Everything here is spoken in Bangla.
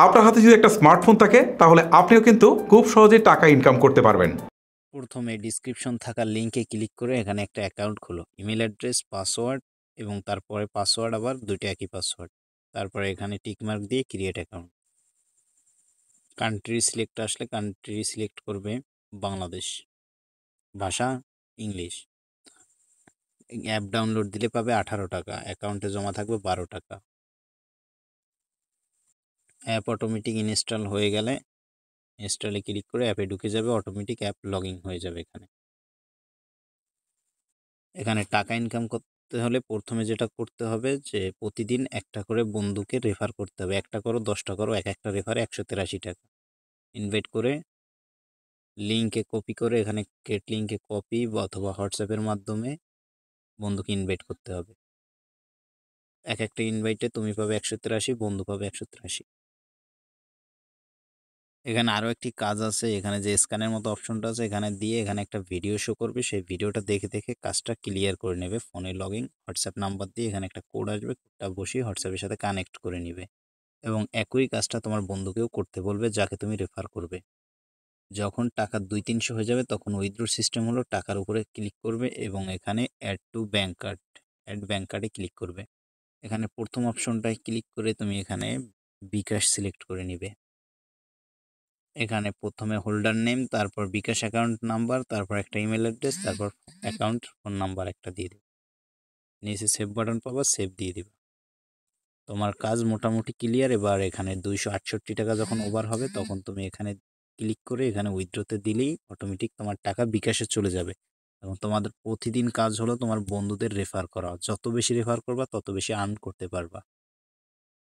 আপনার হাতে যদি একটা স্মার্টফোন থাকে তাহলে আপনিও কিন্তু খুব সহজেই টাকা ইনকাম করতে পারবেন। প্রথমে ডিসক্রিপশন থাকা লিঙ্কে ক্লিক করে এখানে একটা অ্যাকাউন্ট খোলো। ইমেল অ্যাড্রেস, পাসওয়ার্ড এবং তারপরে পাসওয়ার্ড আবার দুইটা একই পাসওয়ার্ড। তারপরে এখানে টিকমার্ক দিয়ে ক্রিয়েট অ্যাকাউন্ট। কান্ট্রি সিলেক্ট আসলে কান্ট্রি সিলেক্ট করবে বাংলাদেশ, ভাষা ইংলিশ। অ্যাপ ডাউনলোড দিলে পাবে 18 টাকা, অ্যাকাউন্টে জমা থাকবে 12 টাকা। অ্যাপ অটোমেটিক ইনস্টল হয়ে গেলে ইনস্টলে ক্লিক করে অ্যাপে ঢুকে যাবে, অটোমেটিক অ্যাপ লগ ইন হয়ে যাবে। এখানে টাকা ইনকাম করতে হলে প্রথমে যেটা করতে হবে যে প্রতিদিন একটা করে বন্ধুকে রেফার করতে হবে। একটা করো, 10টা করো, এক একটা রেফারে 183 টাকা। ইনভাইট করে লিঙ্কে কপি করে এখানে গেট লিঙ্কে কপি অথবা হোয়াটসঅ্যাপের মাধ্যমে বন্ধুকে ইনভাইট করতে হবে। এক একটা ইনভাইটে তুমি পাবে 183, বন্ধু পাবে 183। এখানে আরও একটি কাজ আছে, এখানে যে স্ক্যানের মতো অপশনটা আছে এখানে দিয়ে এখানে একটা ভিডিও শো করবে, সেই ভিডিওটা দেখে দেখে কাজটা ক্লিয়ার করে নেবে। ফোনে লগ ইন, হোয়াটসঅ্যাপ নাম্বার দিয়ে এখানে একটা কোড আসবে, কোডটা বসিয়ে হোয়াটসঅ্যাপের সাথে কানেক্ট করে নিবে এবং একই কাজটা তোমার বন্ধুকেও করতে বলবে যাকে তুমি রেফার করবে। যখন টাকা 200-300 হয়ে যাবে তখন উইথড্র সিস্টেম হলো, টাকার উপরে ক্লিক করবে এবং এখানে add to bank card, add bank কার্ডে ক্লিক করবে। এখানে প্রথম অপশনটায় ক্লিক করে তুমি এখানে বিকাশ সিলেক্ট করে নিবে। এখানে প্রথমে হোল্ডার নেম, তারপর বিকাশ অ্যাকাউন্ট নাম্বার, তারপর একটা ইমেল অ্যাড্রেস, তারপর অ্যাকাউন্ট ফোন নাম্বার একটা দিয়ে দেবে। নিচে সেভ বাটন পাবা, সেভ দিয়ে দিবা। তোমার কাজ মোটামুটি ক্লিয়ার। এবার এখানে 268 টাকা যখন ওভার হবে তখন তুমি এখানে ক্লিক করে এখানে উইথড্রতে দিলেই অটোমেটিক তোমার টাকা বিকাশে চলে যাবে। এবং তোমাদের প্রতিদিন কাজ হলো তোমার বন্ধুদের রেফার করা। যত বেশি রেফার করবা তত বেশি আর্ন করতে পারবা।